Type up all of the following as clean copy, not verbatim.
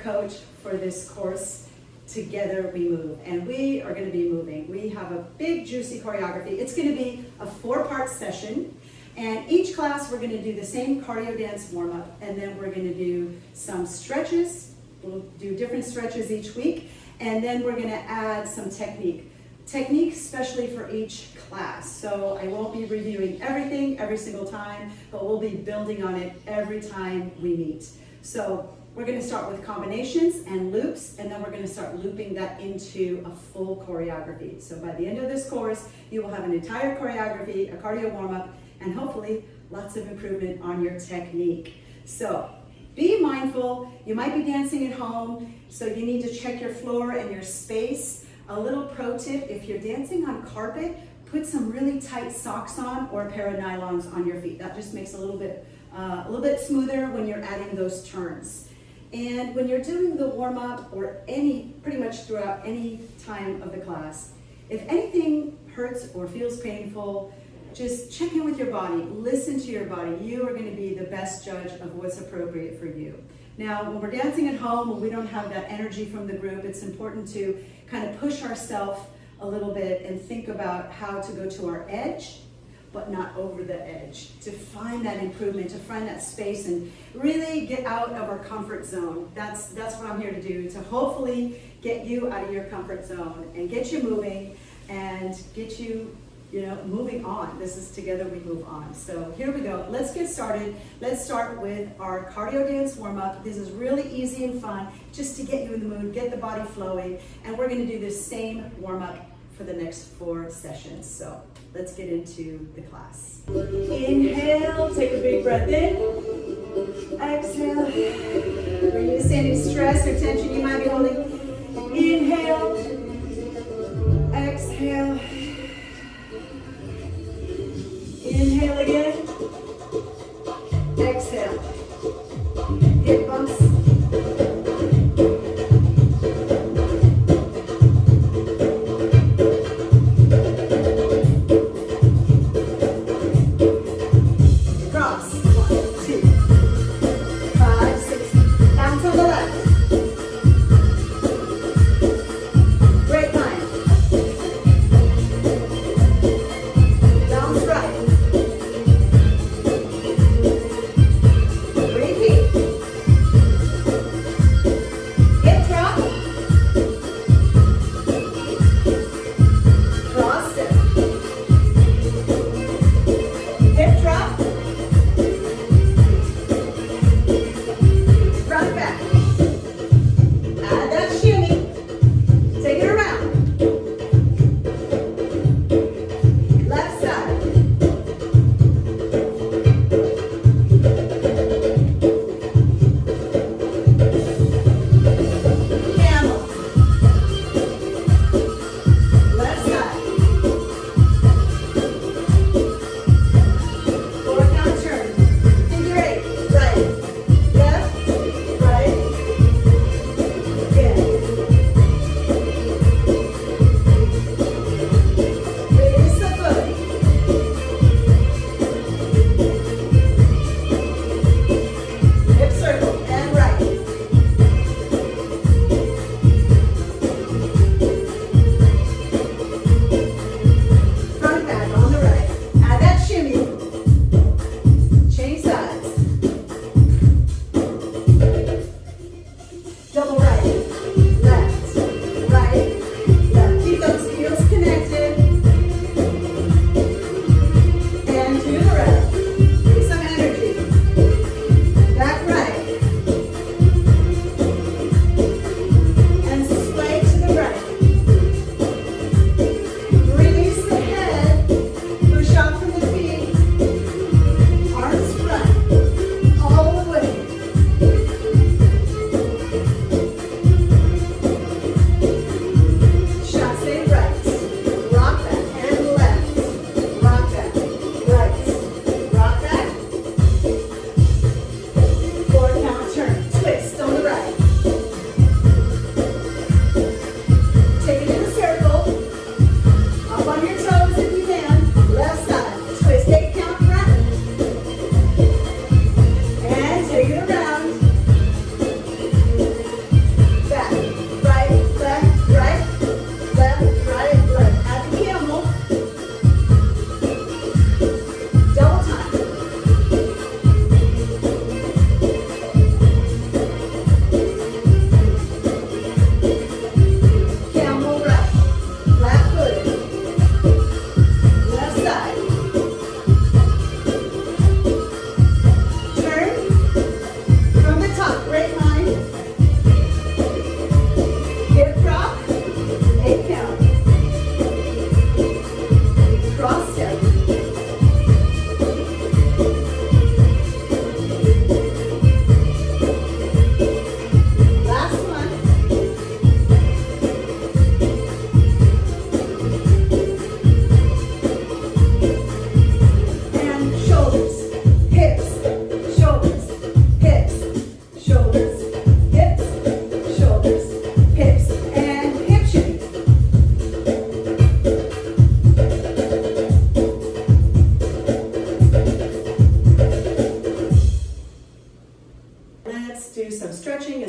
coach for this course. Together we move, and we are going to be moving. We have a big juicy choreography. It's going to be a 4-part session, and each class we're going to do the same cardio dance warm-up, and then we're going to do some stretches. We'll do different stretches each week, and then we're going to add some technique especially for each class. So I won't be reviewing everything every single time, but we'll be building on it every time we meet. So we're going to start with combinations and loops, and then we're going to start looping that into a full choreography. So by the end of this course, you will have an entire choreography, a cardio warm-up, and hopefully lots of improvement on your technique. So be mindful. You might be dancing at home, so you need to check your floor and your space. A little pro tip, if you're dancing on carpet, put some really tight socks on or a pair of nylons on your feet. That just makes a little bit smoother when you're adding those turns. And when you're doing the warm-up or pretty much throughout any time of the class, if anything hurts or feels painful, just check in with your body, listen to your body. You are going to be the best judge of what's appropriate for you. Now, when we're dancing at home, when we don't have that energy from the group, it's important to kind of push ourselves a little bit and think about how to go to our edge, but not over the edge, to find that improvement, to find that space and really get out of our comfort zone. That's what I'm here to do, to hopefully get you out of your comfort zone and get you moving and get you, moving on. This is Together We Move On. So here we go. Let's get started. Let's start with our cardio dance warm-up. This is really easy and fun, just to get you in the mood, get the body flowing, and we're going to do this same warm-up for the next 4 sessions. So let's get into the class. Inhale, take a big breath in. Exhale. Release any stress or tension you might be holding. Inhale. Exhale. Inhale again. Exhale. Hip bumps. Cross. 1, 2, 5, 6. Down to the left. Great time. Bounce right.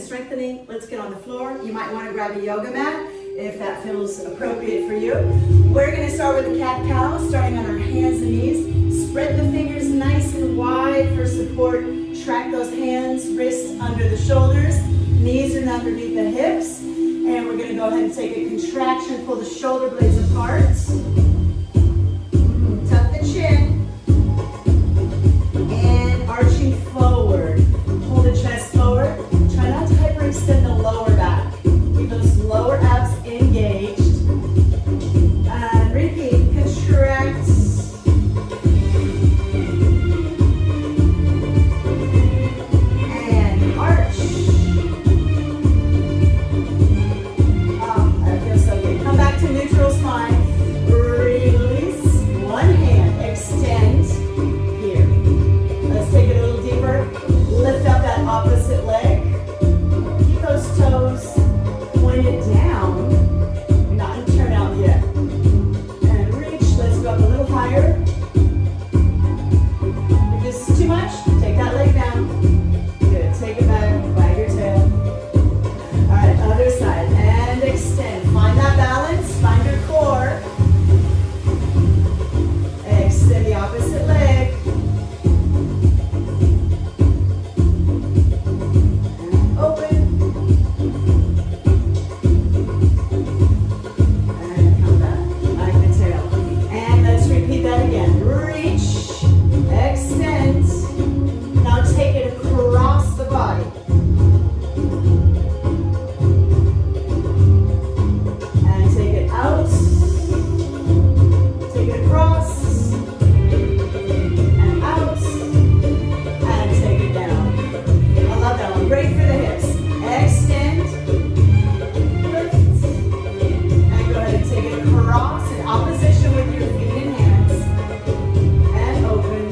strengthening, let's get on the floor. You might want to grab a yoga mat if that feels appropriate for you. We're going to start with a cat-cow, starting on our hands and knees. Spread the fingers nice and wide for support. Track those hands, wrists under the shoulders. Knees are underneath the hips. And we're going to go ahead and take a contraction, pull the shoulder blades apart. Tuck the chin. And arching forward. Pull the chest forward. Try not to hyperextend the lower back. Keep those lower abs engaged. And repeat. Contract. And arch. Oh, that feels so good. Come back to neutral spine. Release. One hand. Extend. Here. Let's take it a little deeper. Lift up that opposite leg. Keep those toes pointed down. We're not in turn out yet. And reach. Let's go up a little higher. If this is too much, take that leg down. Good. Take it back. Wag your tail. All right, other side. And extend. Find that balance. Find your core. Extend the opposite leg. And open. And come back. Like the tail. And let's repeat that again. Reach. Extend. Now take it across the body. And take it out. Take it across. And out. And take it down. I love that one. Great for the hips. Extend. Lift. And go ahead and take it across in opposition with your feet and hands. And open.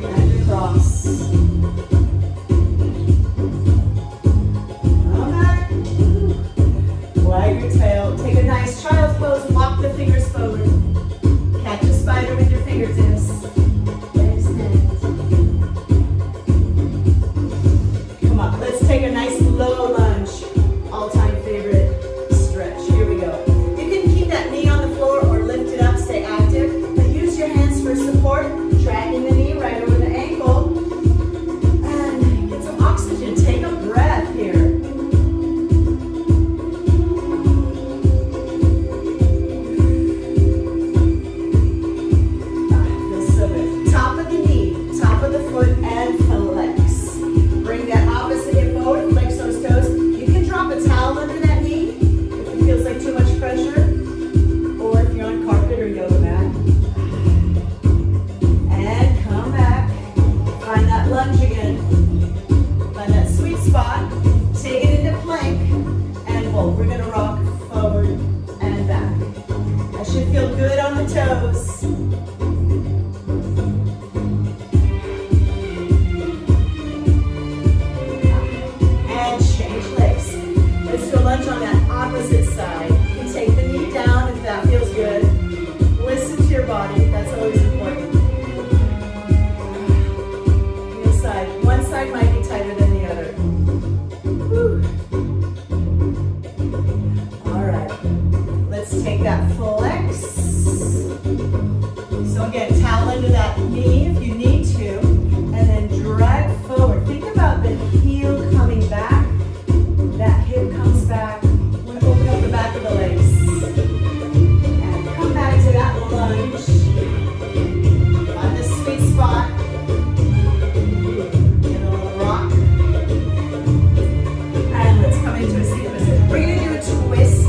And across. Come back. Wag your tail. Take a nice child's pose. Walk the fingers forward. Catch a spider with your fingertips. Extend. Come on. Let's take a nice low lunge. All-time favorite stretch. Here we go. You can keep that knee on the floor or lift it up. Stay active. But use your hands for support. Dragging the knee right over the ankle. And get some oxygen. Take a breath here. Feels so good. Top of the knee, top of the foot, and flex. Bring that opposite hip forward, flex those toes. You can drop a towel under that knee if it feels like too much pressure, or if you're on carpet or yoga mat. And come back. Find that lunge again. Find that sweet spot. Take it into plank and hold. We're going to rock forward and back. That should feel good on the toes. And change legs. Let's go lunge on that opposite side. You can take the knee down if that feels good. Listen to your body. That's always important. The side. One side might be tighter than the other. Whew. All right. Let's take that flex. So again, towel under that knee if you need to, and then drag forward. Think about the heel coming back. That hip comes back. We're going to open up the back of the legs. And come back to that lunge. Find the sweet spot. Get a little rock. And let's come into a seated position. We're going to do a twist.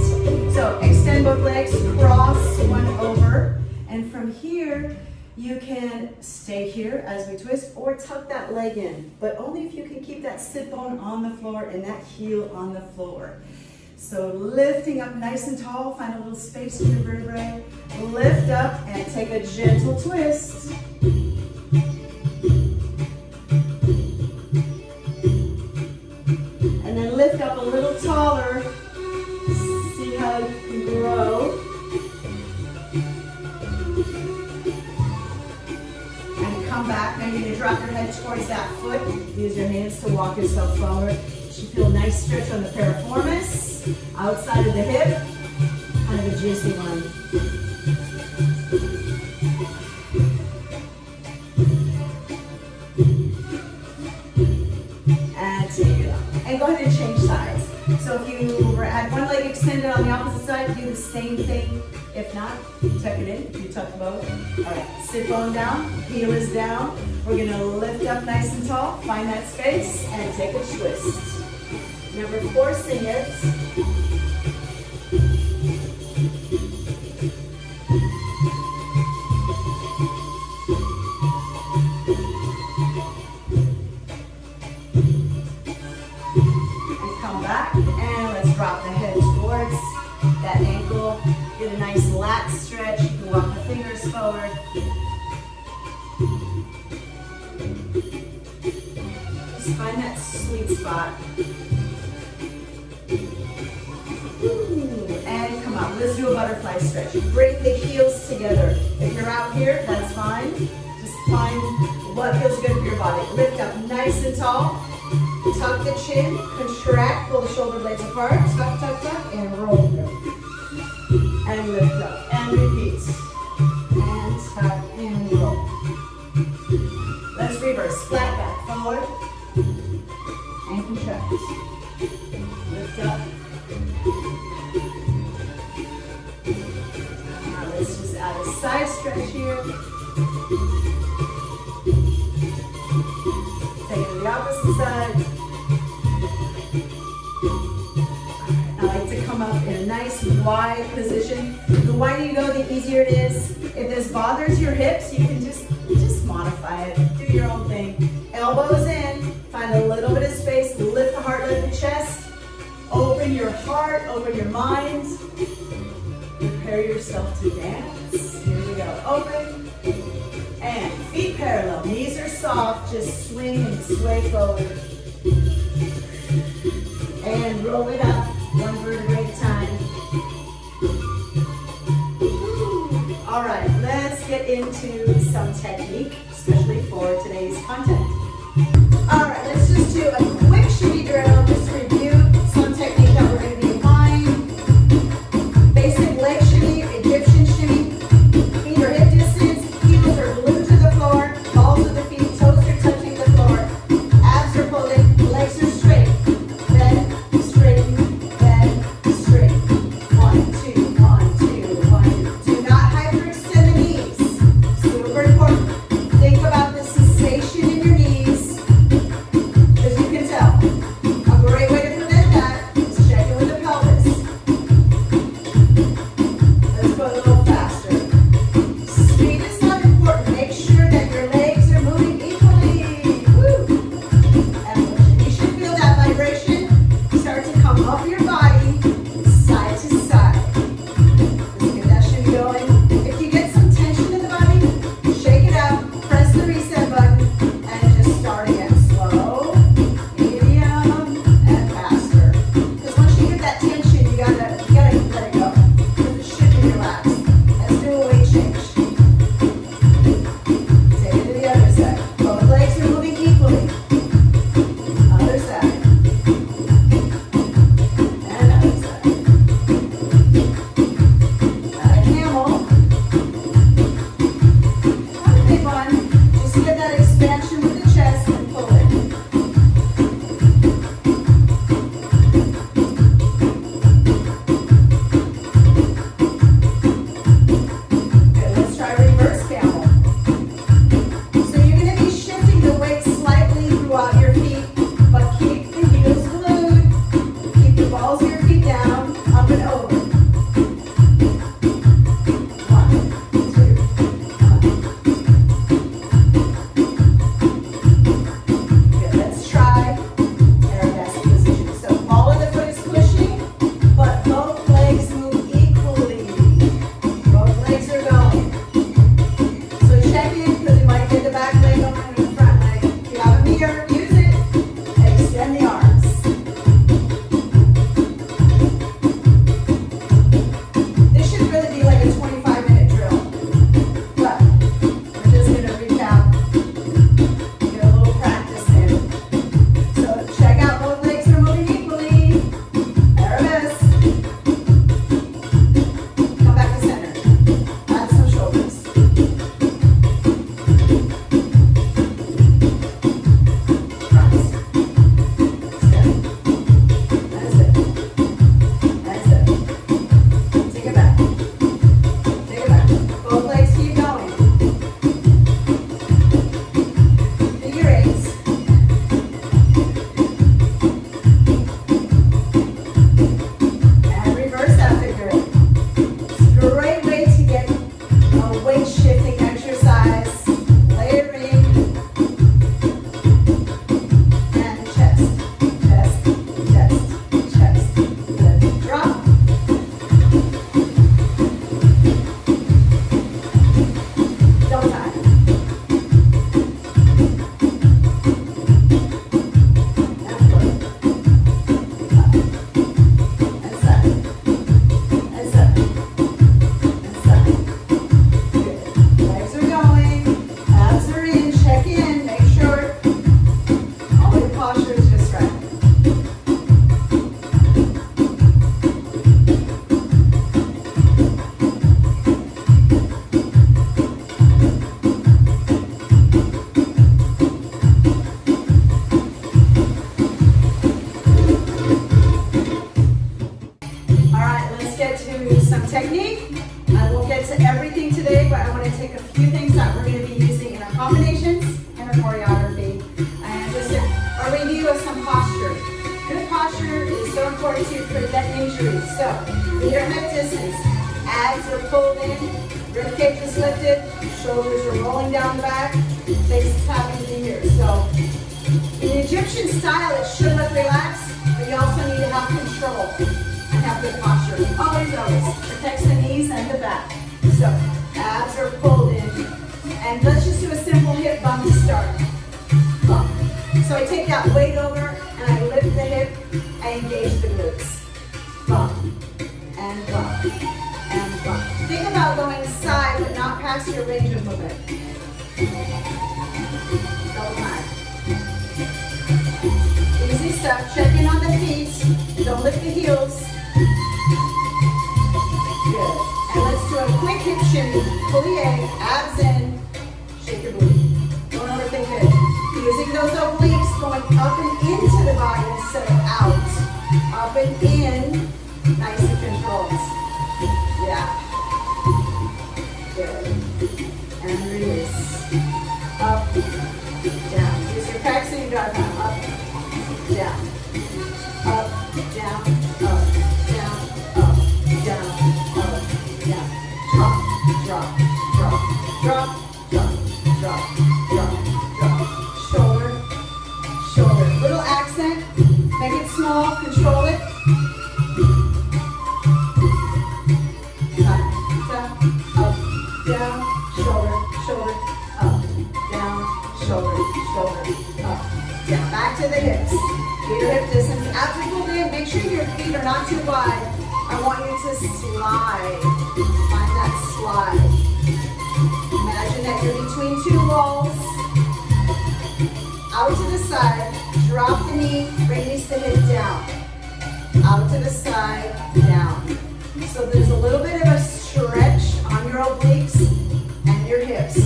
So extend both legs, cross one over. And from here, you can stay here as we twist or tuck that leg in, but only if you can keep that sit bone on the floor and that heel on the floor. So lifting up nice and tall, find a little space in your vertebrae. Lift up and take a gentle twist. And then lift up a little taller. See how you can grow. come back. Now you're going to drop your head towards that foot. Use your hands to walk yourself forward. You should feel a nice stretch on the piriformis, outside of the hip. Kind of a juicy one. And take it up. And go ahead and change sides. So if you were at one leg extended on the opposite side, do the same thing. If not, tuck it in. If you tuck both. All right, sit bone down, heel is down. We're gonna lift up nice and tall, find that space, and take a twist. Number 4, sing it. Drop the head towards that ankle. Get a nice lat stretch. You can walk the fingers forward. Just find that sweet spot. And come up. Let's do a butterfly stretch. Bring the heels together. If you're out here, that's fine. Just find what feels good for your body. Lift up nice and tall. Tuck the chin, contract, pull the shoulder blades apart, tuck, tuck, tuck, and roll through. And lift up, and repeat. And tuck, and roll. Let's reverse, flat back, forward, and contract. Lift up. Now let's just add a side stretch here. Take it to the opposite side. I like to come up in a nice wide position. The wider you go, the easier it is. If this bothers your hips, you can just modify it. Do your own thing. Elbows in. Find a little bit of space. Lift the heart, lift the chest. Open your heart, open your mind. Prepare yourself to dance. Here we go. Open. And feet parallel. Knees are soft. Just swing and sway forward. And roll it up. One vertebrae at a time. All right, let's get into some technique, especially for today's content. All right, let's just do a quick shimmy drill, just to review some technique that we're going to be applying. Basic leg shimmy, Egyptian shimmy. Feet are hip distance, heels are glued to the floor, balls of the feet, toes are touching the floor, abs are pulling, legs are straight. Bend, straighten, bend, straight. 1, 2, 1, 2, 1. Do not hyperextend the knees. Super important. Think about the sensation in your knees. As you can tell, a great way to prevent that is check in with the pelvis. Let's go a little faster. Speed is not important. Make sure that your legs are moving equally. Woo! And push. You should feel that vibration start to come up your body, side to side. Let's get that shimmy going. If you get some tension in the body, shake it out, press the reset button, Egyptians and a choreography. And just a review of some posture. Good posture is so important to prevent injuries. So, feet are hip distance, abs are pulled in, rib cage is lifted, shoulders are rolling down the back, face is tapping to here. So, in the Egyptian style, it should look relaxed, but you also need to have control and have good posture. Always, always. Protects the knees and the back. So, abs are pulled in. And let's just do a simple hip bump to start. Bump. So I take that weight over and I lift the hip and engage the glutes. Bump. And bump. And bump. Think about going side but not past your range of movement. Double time. Easy stuff. Check in on the feet. Don't lift the heels. Good. And let's do a quick hip shimmy. Plie, abs in. Shake your booty. Don't overthink it. Using those obliques, going up and into the body instead of out. Up and in. Nice and controlled. Yeah. Good. And release. Up, down. Use your pecs and your diaphragm. Up, down. Up, down, up, down, up, down, up, down. Drop, drop, drop, drop, drop, drop, drop, drop. Shoulder, shoulder. Little accent. Make it small. Control it. Up, down, shoulder, shoulder, up, down, shoulder, shoulder, up, down. Back to the hips. Feet are hip distance. Abs are pulled in. Make sure your feet are not too wide. I want you to slide. Find that slide. Imagine that you're between two walls. Out to the side. Drop the knee. Release the hip down. Out to the side. Down. So there's a little bit of a stretch on your obliques and your hips.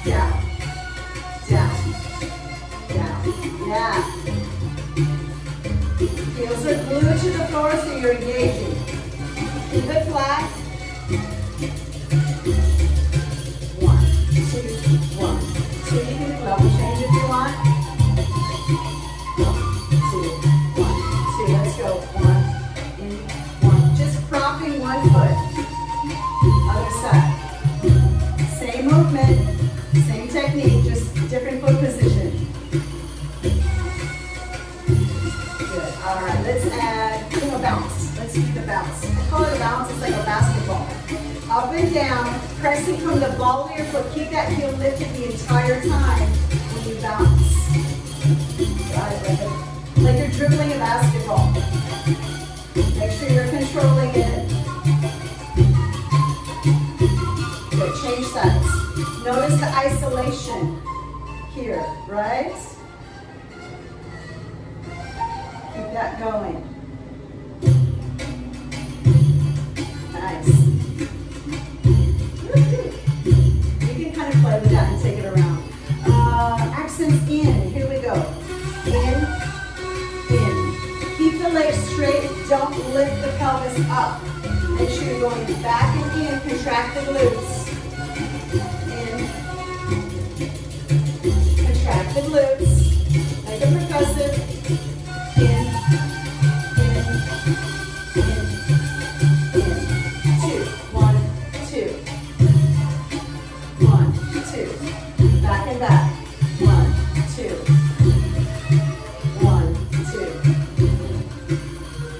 Down. Down. Down. Yeah. Heels are glued to the floor so you're engaging. Keep it flat. 1, 2, 1, 2. You can level change if you want. 1, 2, 1, 2. Let's go. 1, in, 1. Just propping one foot. Other side. Same movement, same technique, just different foot position. Good. All right, let's add a bounce. Let's do the bounce. I call it a bounce. It's like a basketball. Up and down, pressing from the ball of your foot. Keep that heel lifted the entire time when you bounce. Got it, like you're dribbling a basketball. Make sure you're controlling it. Good, change sides. Notice the isolation here, right? Keep that going. Nice. You can kind of play with that and take it around. Accents in, here we go. In, in. Keep the legs straight, don't lift the pelvis up. Make sure you're going back and in, contract the glutes. In, contract the glutes. Make it percussive. In, in. 2, 1, 2. 1, 2. Back and back. 1, 2. 1, 2.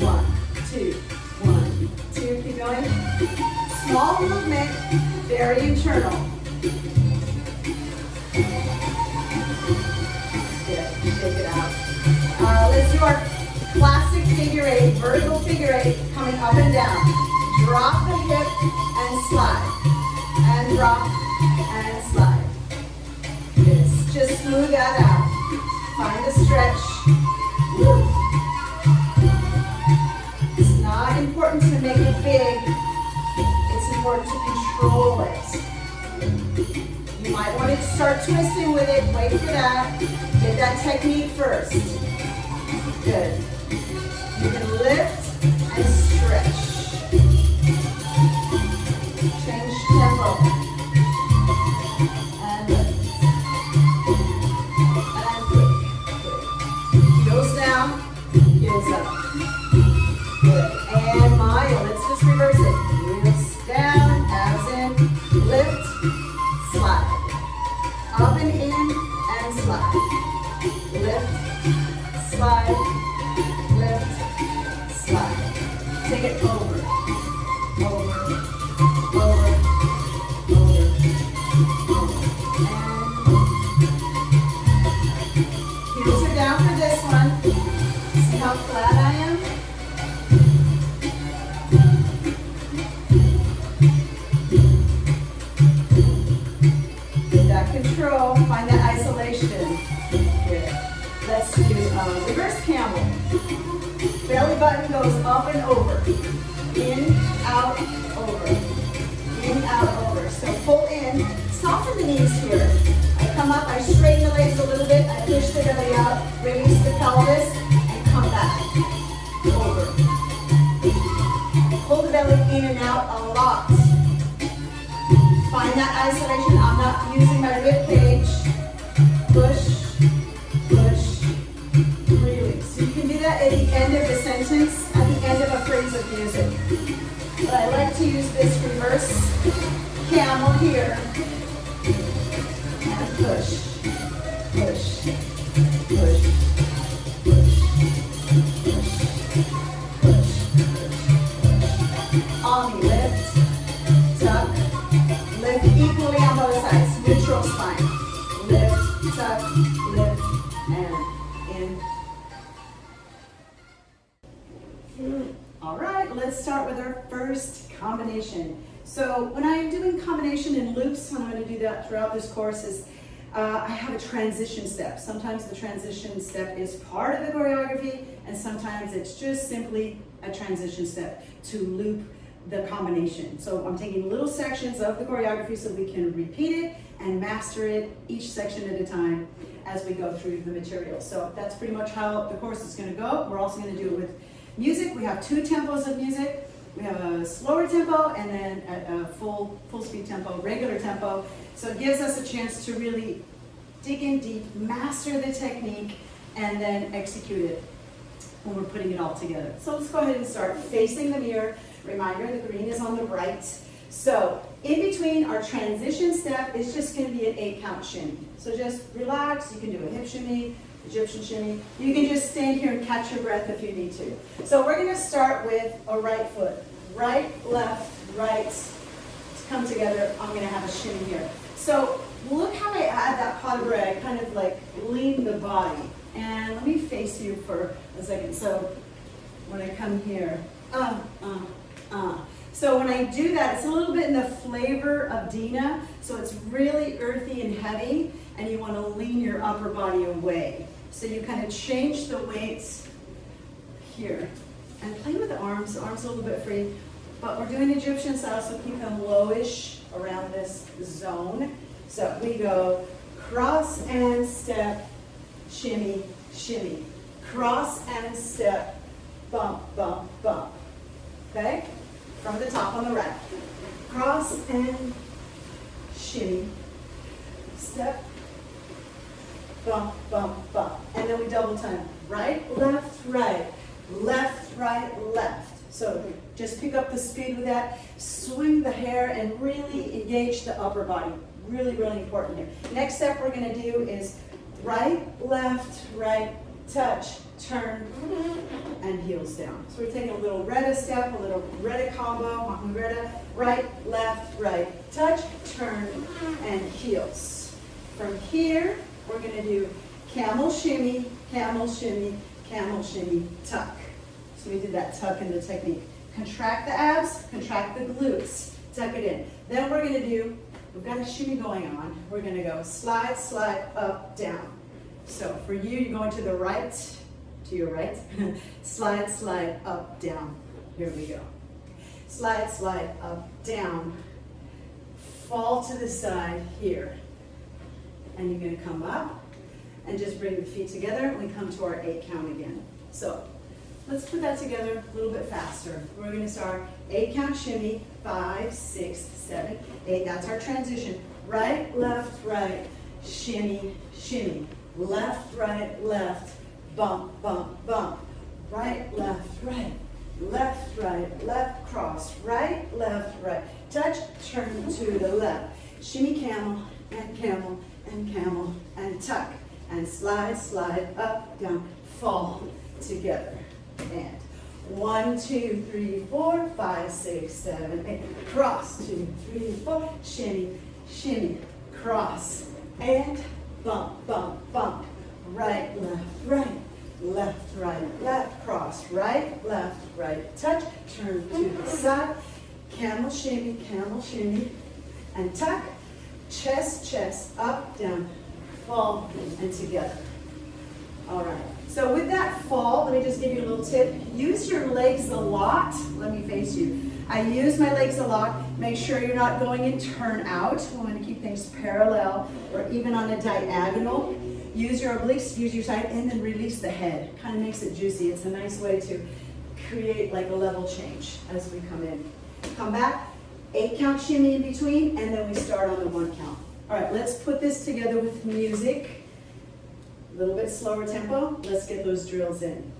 1, 2. 1, 2. Keep going. Small movement, very internal. Good. Shake it out. Let's do our classic figure eight, vertical figure eight, coming up and down. Drop the hip and slide. And drop and slide. Good. Just smooth that out. Find a stretch. Woo. It's not important to make it big. It's important to control it. You might want to start twisting with it. Wait for that. Get that technique first. Good. You can lift and stretch. Change tempo. Open in and slide. Lift, slide, lift, slide. Take it over, over, over, over, over. And heels are down for this one. See how flat I am? Get that control, find that isolation. Here. Let's do reverse camel. Belly button goes up and over. In, out, over. In, out, over. So pull in, soften the knees here. I come up, I straighten the legs a little bit, I push the belly out, release the pelvis, and come back. Over. Pull the belly in and out a lot. Find that isolation. I'm not using my rib cage. Push, push, release. So you can do that at the end of the sentence, at the end of a phrase of music. But I like to use this reverse camel here. And push, push, push, push, push, push, push. Army lift, tuck, lift equally on both sides. Neutral spine. Lift, tuck, lift, and in. All right, let's start with our first combination. So when I'm doing combination in loops, and I'm going to do that throughout this course, is I have a transition step. Sometimes the transition step is part of the choreography, and sometimes it's just simply a transition step to loop the combination. So I'm taking little sections of the choreography so we can repeat it and master it each section at a time as we go through the material. So that's pretty much how the course is going to go. We're also going to do it with music. We have 2 tempos of music. We have a slower tempo and then a full speed tempo, regular tempo. So it gives us a chance to really dig in deep, master the technique, and then execute it when we're putting it all together. So let's go ahead and start facing the mirror. Reminder, the green is on the right. So in between our transition step is just going to be an 8-count shimmy. So just relax. You can do a hip shimmy, Egyptian shimmy. You can just stand here and catch your breath if you need to. So we're going to start with a right foot. Right, left, right. To come together, I'm going to have a shimmy here. So look how I add that pas de bourrée. I kind of like lean the body. And let me face you for a second. So when I come here, So when I do that, it's a little bit in the flavor of Dina. So it's really earthy and heavy, and you want to lean your upper body away. So you kind of change the weights here. And play with the arms a little bit free. But we're doing Egyptian style, so keep them lowish around this zone. So we go cross and step, shimmy, shimmy. Cross and step, bump, bump, bump. Okay? From the top on the right. Cross and shimmy. Step, bump, bump, bump. And then we double time. Right, left, right. Left, right, left. So just pick up the speed with that. Swing the hair and really engage the upper body. Really, really important here. Next step we're going to do is right, left, right, touch, turn, and heels down. So we're taking a little retta step, a little retta combo, retta, right, left, right, touch, turn, and heels. From here, we're going to do camel shimmy, camel shimmy, camel shimmy, tuck. So we did that tuck in the technique. Contract the abs, contract the glutes, tuck it in. Then we're going to do, we've got a shimmy going on. We're going to go slide, slide, up, down. So for you, you're going to the right, to your right. Slide, slide, up, down. Here we go. Slide, slide, up, down. Fall to the side here. And you're going to come up and just bring the feet together. We come to our 8 count again. So let's put that together a little bit faster. We're going to start 8 count shimmy, 5, 6, 7, 8. That's our transition. Right, left, right, shimmy, shimmy. Left, right, left, bump, bump, bump. Right, left, right. Left, right, left, cross. Right, left, right. Touch, turn to the left. Shimmy camel, and camel, and camel, and tuck, and slide, slide, up, down, fall, together, and 1, 2, 3, 4, 5, 6, 7, 8, cross, 2, 3, 4, shimmy, shimmy, cross, and bump, bump, bump, right, left, right, left, cross, right, touch, turn to the side, camel shimmy, and tuck, chest, chest, up, down, fall, and together. All right, so with that fall, let me just give you a little tip. Use your legs a lot. Let me face you. I use my legs a lot. Make sure you're not going in turn out. We want to keep things parallel or even on a diagonal. Use your obliques, use your side, and then release the head. Kind of makes it juicy. It's a nice way to create like a level change as we come in. Come back, 8 count shimmy in between, and then we start on the 1 count. All right, let's put this together with music. A little bit slower tempo. Let's get those drills in.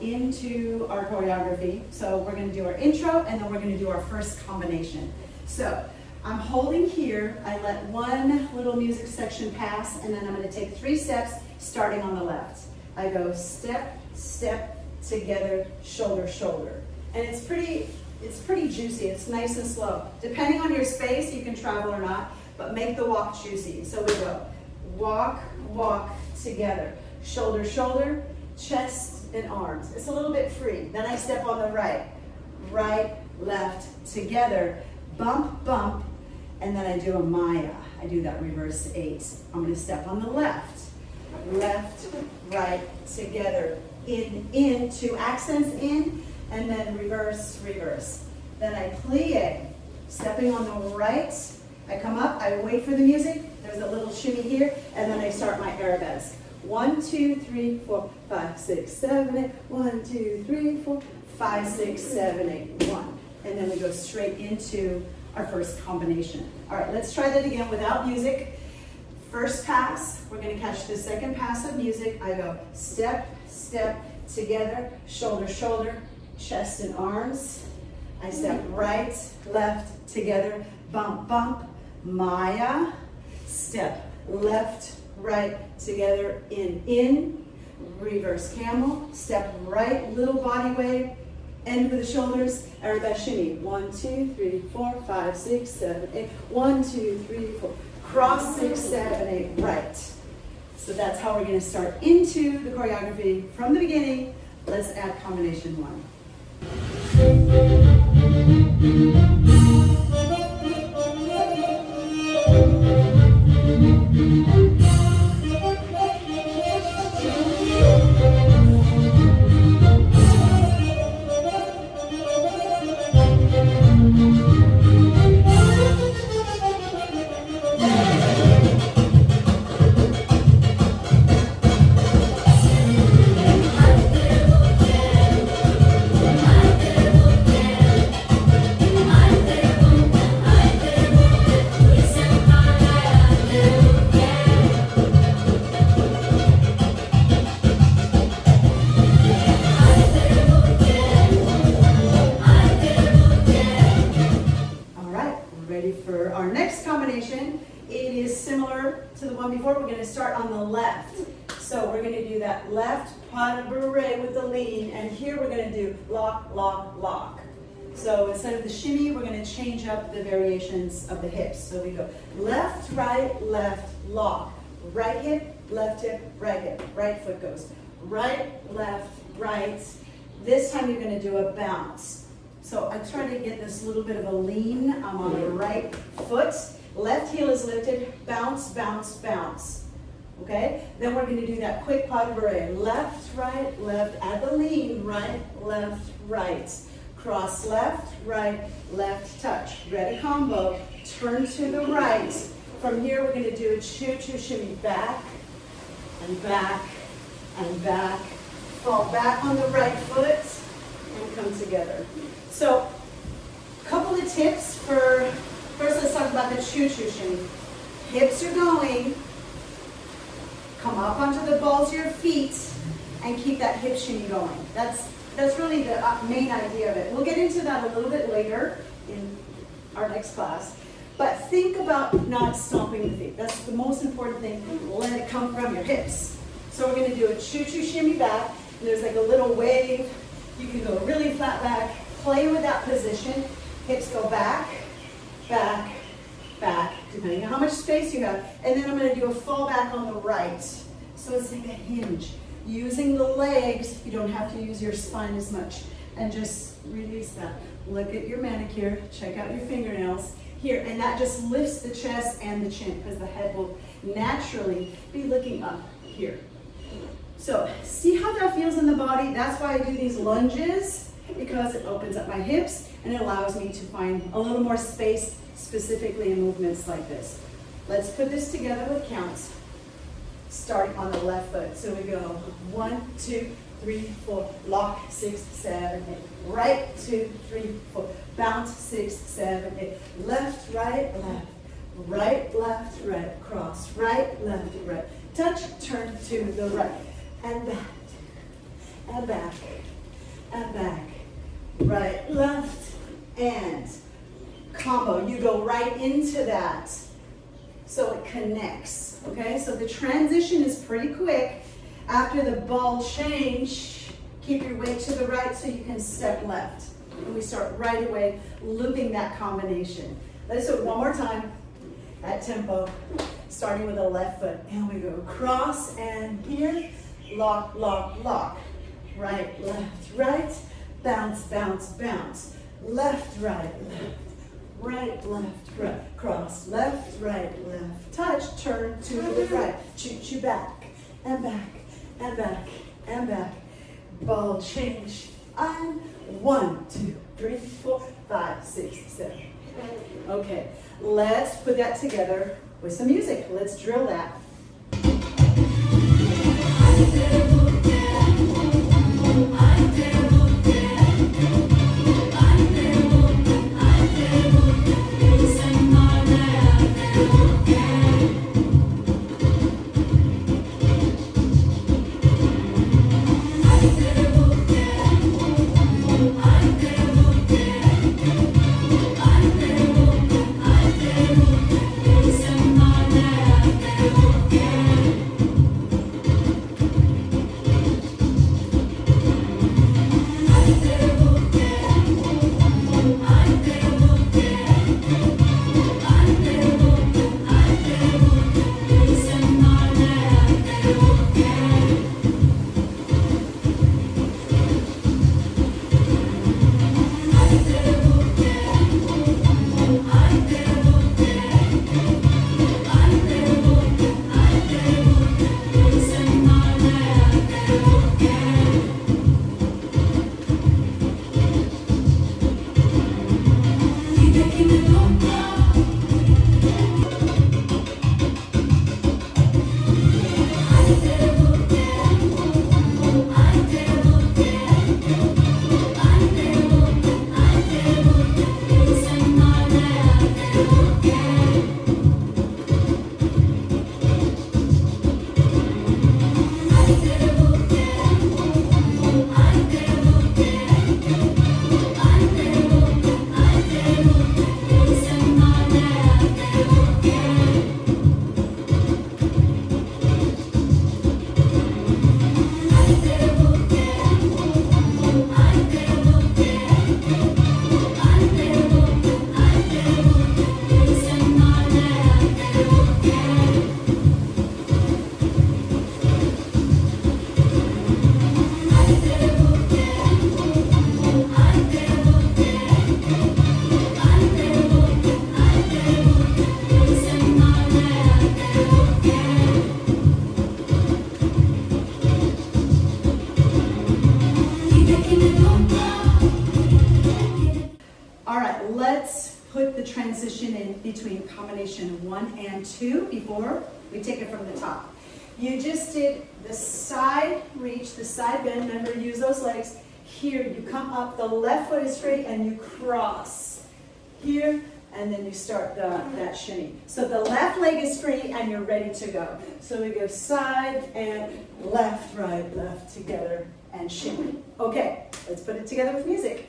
into our choreography. So we're going to do our intro and then we're going to do our first combination. So I'm holding here, I let one little music section pass, and then I'm going to take 3 steps starting on the left. I go step, step, together, shoulder, shoulder. And it's pretty juicy, it's nice and slow. Depending on your space, you can travel or not, but make the walk juicy. So we go walk, walk, together, shoulder, shoulder, chest and arms. It's a little bit free. Then I step on the right, right, left, together, bump, bump, and then I do a Maya. I do that reverse 8. I'm going to step on the left, left, right, together, in, 2 accents in, and then reverse, reverse. Then I plie, stepping on the right, I come up, I wait for the music, there's a little shimmy here, and then I start my arabesque. 1, 2, 3, 4, 5, 6, 7, 8, 1, 2, 3, 4, 5, 6, 7, 8, 1. And then we go straight into our first combination. All right, let's try that again without music. First pass, we're gonna catch the second pass of music. I go step, step, together, shoulder, shoulder, chest and arms. I step right, left, together, bump, bump, Maya. Step left, right, together, in, reverse camel. Step right, little body wave, end with the shoulders, arabesque shimmy. 1, 2, 3, 4, 5, 6, 7, 8. 1, 2, 3, 4. Cross 6, 7, 8, right. So that's how we're going to start into the choreography from the beginning. Let's add combination 1. For our next combination, it is similar to the one before. We're going to start on the left. So we're going to do that left pas de bourrée with the lean, and here we're going to do lock, lock, lock. So instead of the shimmy, we're going to change up the variations of the hips. So we go left, left, lock. Right hip, right foot goes. Right, left, right. This time you're going to do a bounce. So I try to get this little bit of a lean. I'm on the right foot. Left heel is lifted. Bounce, bounce, bounce. Okay? Then we're going to do that quick pas de bourrée. Left, left. Add the lean. Right, left, right. Cross left, left, touch. Ready combo. Turn to the right. From here, we're going to do a choo-choo shimmy. Back, and back, and back. Fall back on the right foot, and come together. So, a couple of tips for, first let's talk about the choo-choo shimmy. Hips are going, come up onto the balls of your feet, and keep that hip shimmy going. That's really the main idea of it. We'll get into that a little bit later in our next class. But think about not stomping the feet. That's the most important thing. Let it come from your hips. So we're going to do a choo-choo shimmy back, and there's like a little wave. You can go really flat back. Play with that position. Hips go back, back, back, depending on how much space you have. And then I'm going to do a fall back on the right. So it's like a hinge. Using the legs, you don't have to use your spine as much. And just release that. Look at your manicure. Check out your fingernails. Here, and that just lifts the chest and the chin because the head will naturally be looking up here. So see how that feels in the body? That's why I do these lunges, because it opens up my hips and it allows me to find a little more space specifically in movements like this. Let's put this together with counts, starting on the left foot. So we go 1, 2, 3, 4, lock, 6, 7, 8. Right, 2, 3, 4. Bounce, 6, 7, 8. Left, right, left. Right, left, right. Cross, right, left, right. Touch, turn to the right. And back, and back, and back. Right, left, and combo. You go right into that. So it connects, okay? So the transition is pretty quick. After the ball change, keep your weight to the right so you can step left. And we start right away looping that combination. Let's do it one more time at tempo, starting with the left foot. And we go cross and here, lock, lock, lock. Right, left, right, bounce, bounce, bounce. left, right, left, right, left, right, cross, left, right, left, touch, turn to the right, choo-choo back, and back, and back, and back, ball change, and 1, 2, 3, 4, 5, 6, 7. Okay, let's put that together with some music. Let's drill that. All right, let's put the transition in between combination 1 and 2 before we take it from the top. You just did the side reach, the side bend. Remember, use those legs. Here, you come up, the left foot is straight, and you cross. Here, and then you start that shimmy. So the left leg is free, and you're ready to go. So we go side and left, right, left together, and shimmy. Okay, let's put it together with music.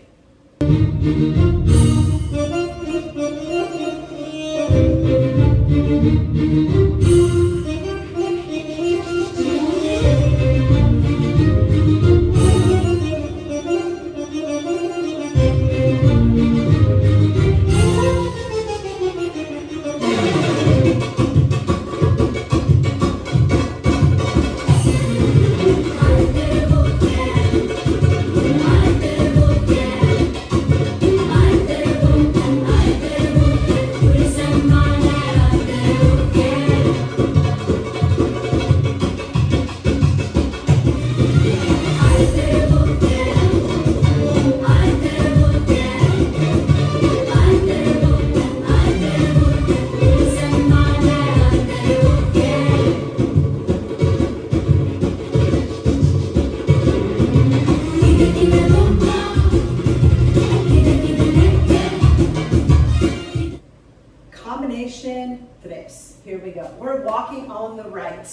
Combination 3. Here we go. We're walking on the right.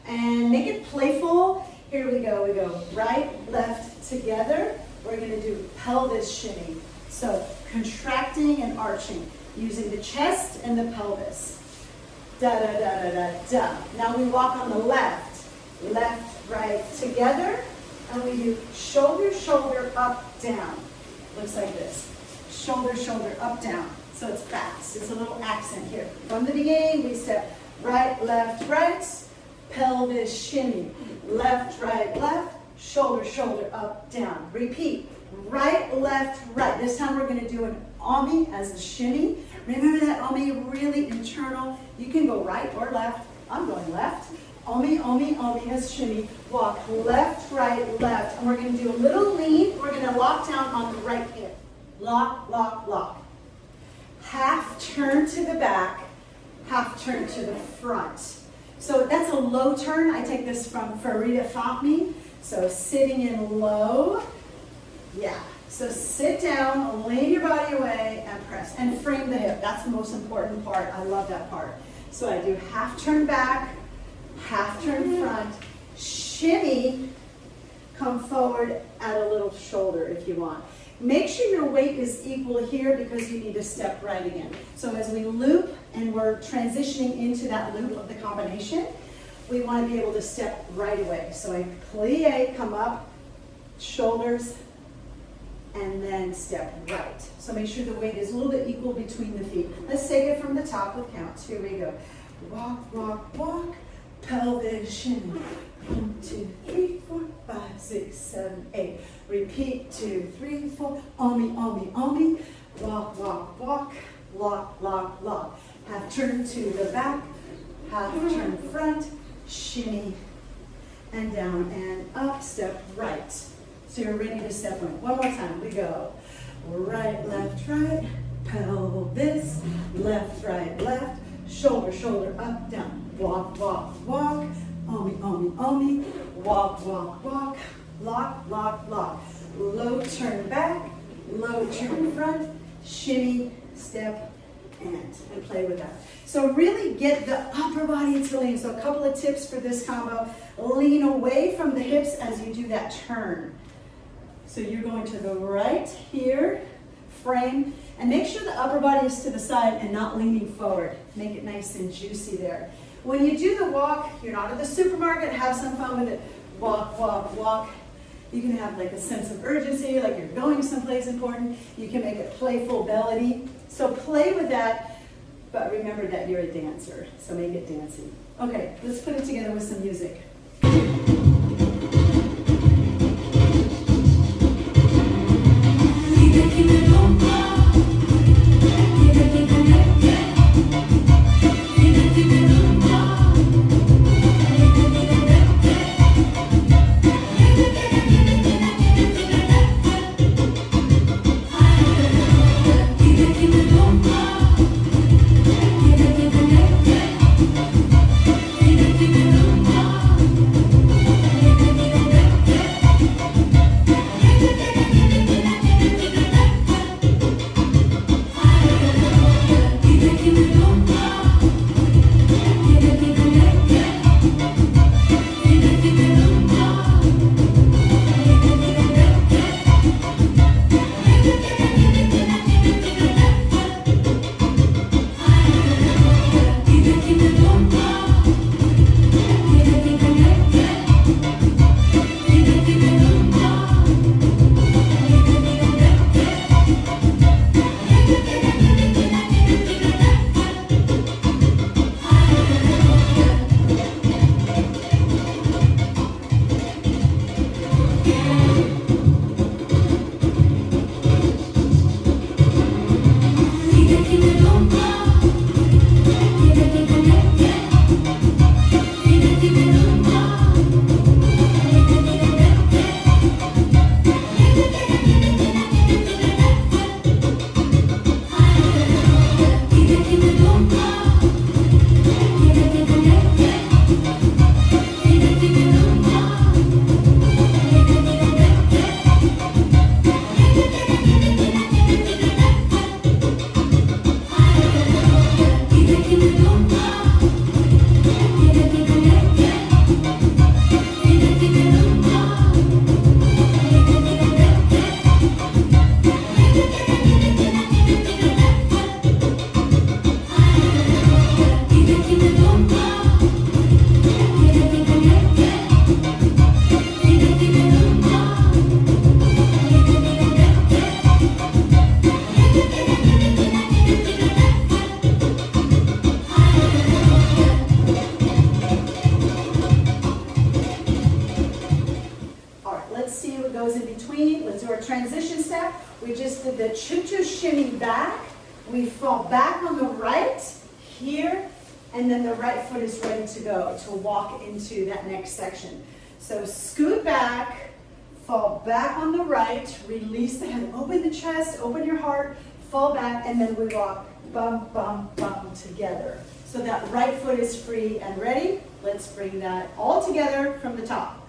And make it playful. Here we go. We go right, left, together. We're going to do pelvis shimmy. So contracting and arching, using the chest and the pelvis. Da, da, da, da, da, da. Now we walk on the left. Left, right, together. And we do shoulder, shoulder, up, down. Looks like this. Shoulder, shoulder, up, down. So it's fast. It's a little accent here. From the beginning, we step right, right, pelvis shimmy. Left, right, shoulder, shoulder, up, down. Repeat. right, left, right. This time we're going to do an omi as a shimmy. Remember that omi, really internal. You can go right or left. I'm going left. Omi, omi, omi as shimmy. Walk left, right, left. And we're going to do a little lean. We're going to lock down on the right hip. Lock, lock, lock. Half turn to the back, half turn to the front. So that's a low turn. I take this from Farida Fahmy. So sitting in low. Yeah. So sit down, lean your body away, and press. And frame the hip. That's the most important part. I love that part. So I do half turn back, half turn front, shimmy, come forward, add a little shoulder if you want. Make sure your weight is equal here because you need to step right again. So as we loop and we're transitioning into that loop of the combination, we want to be able to step right away. So I plie, come up, shoulders, and then step right. So make sure the weight is a little bit equal between the feet. Let's take it from the top with counts. Here we go. Walk, walk, walk, pelvis shimmy. 1, 2, 3, 4, 5, 6, 7, 8. Repeat, 2, 3, 4. Omi, omi, omi. Walk, walk, walk. Lock, lock, lock. Half turn to the back, half turn front, shimmy, and down and up, step right. So you're ready to step in. One more time, we go. Right, left, right, pelvis, left, right, left, shoulder, shoulder, up, down. Walk, walk, walk, omi, omi, omi, walk, walk, walk, lock, lock, lock. Low turn back, low turn front, shimmy, step, and play with that. So really get the upper body to lean. So a couple of tips for this combo. Lean away from the hips as you do that turn. So you're going to the right here, frame, and make sure the upper body is to the side and not leaning forward. Make it nice and juicy there. When you do the walk, you're not at the supermarket, have some fun with it. Walk, walk, walk. You can have like a sense of urgency, like you're going someplace important. You can make it playful melody. So play with that, but remember that you're a dancer, so make it dancey. Okay, let's put it together with some music. the choo-choo shimmy back. We fall back on the right here, and then the right foot is ready to go to walk into that next section. So scoot back, fall back on the right, release the head, open the chest, open your heart, fall back, and then we walk bum, bum, bum together. So that right foot is free and ready. Let's bring that all together from the top.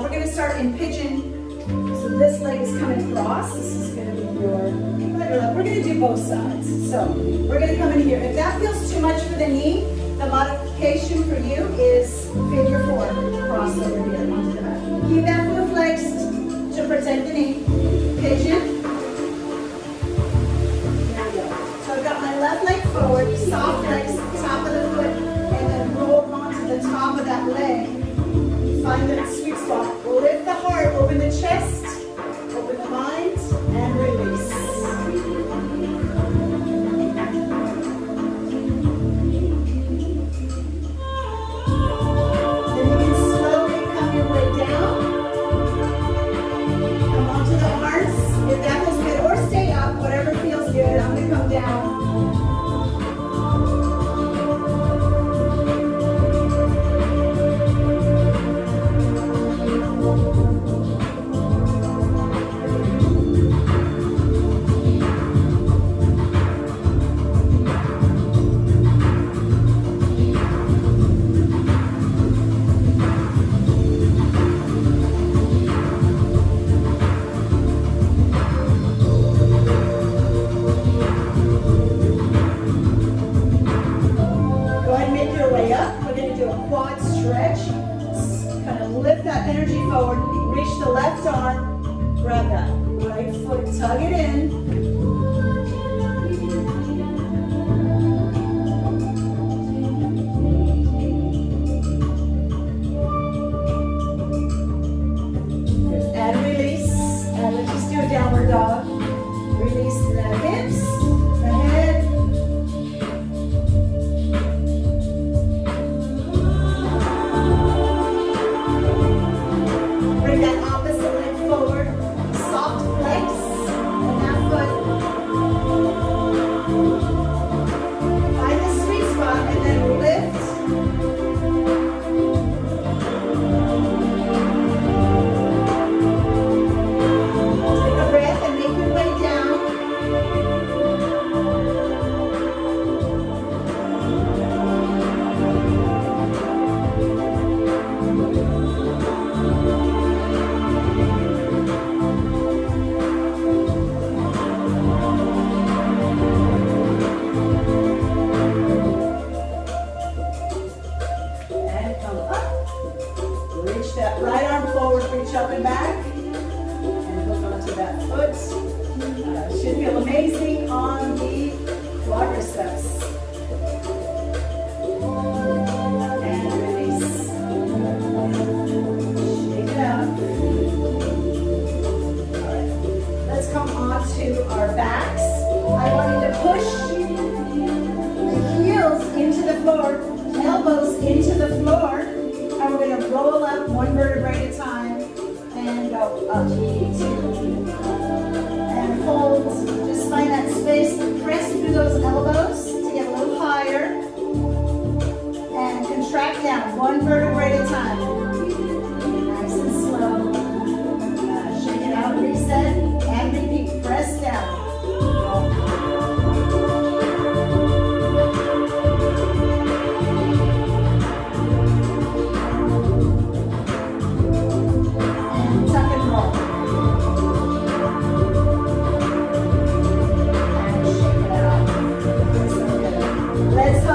We're going to start in pigeon. So this leg is coming across. This is going to be your left. We're going to do both sides. So we're going to come in here. If that feels too much for the knee, the modification for you is figure four. Cross over here onto the back. Keep that foot flexed to protect the knee. Pigeon. There we go. So I've got my left leg forward, soft flex, top of the foot, and then roll onto the top of that leg. Find that sweet spot. Lift the heart, open the chest, open the mind, and release. Then you can slowly come your way down. Come onto the arms. If that feels good, or stay up, whatever feels good. I'm going to come down. Tug it in. And release. And let's just do a downward dog. Release the hips, the head. Bring that opposite leg forward. Soft flex. And that foot to our backs. I want you to push the heels into the floor, elbows into the floor, and we're going to roll up one vertebrae at a time and go up, 2, and hold. Just find that space, press through those elbows to get a little higher, and contract down one vertebrae at a time. Nice and slow. Shake it out, reset, and repeat. Press down.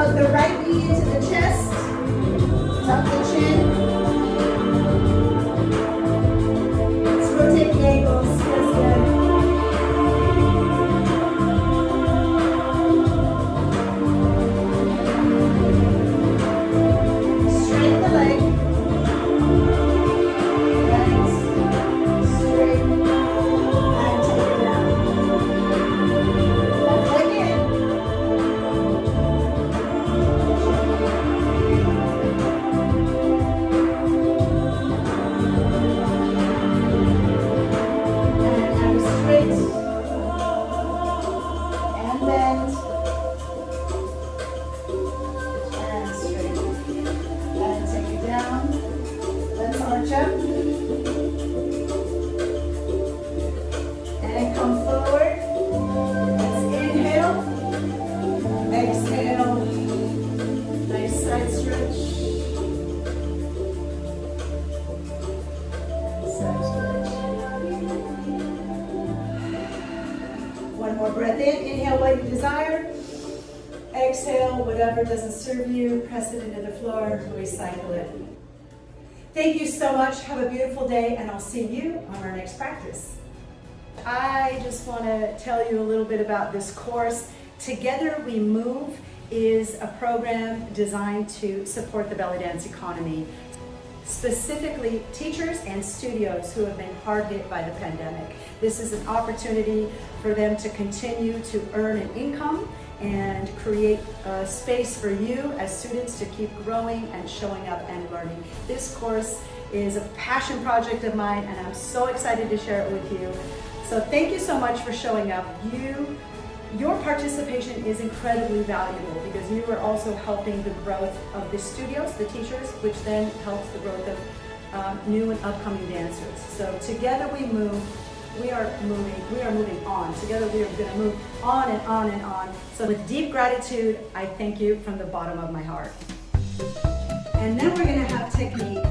The right knee into the chest, tuck the chin. Let's rotate the ankles, feels good. Straighten the leg. Legs straight, and take it down. Left leg in. And come forward. Let's inhale. Exhale. Nice side stretch. Side stretch. One more breath in. Inhale what you desire. Exhale whatever doesn't serve you. Press it into the floor. Recycle it. Thank you so much. Have a beautiful day, and I'll see you on our next practice. I just want to tell you a little bit about this course. Together We Move is a program designed to support the belly dance economy, specifically teachers and studios who have been hard hit by the pandemic. This is an opportunity for them to continue to earn an income and create a space for you as students to keep growing and showing up and learning. This course is a passion project of mine, and I'm so excited to share it with you. So thank you so much for showing up. Your participation is incredibly valuable because you are also helping the growth of the studios, the teachers, which then helps the growth of new and upcoming dancers. So together we move. We are moving on. Together we are going to move on and on and on. So with deep gratitude, I thank you from the bottom of my heart. And then we're going to have technique.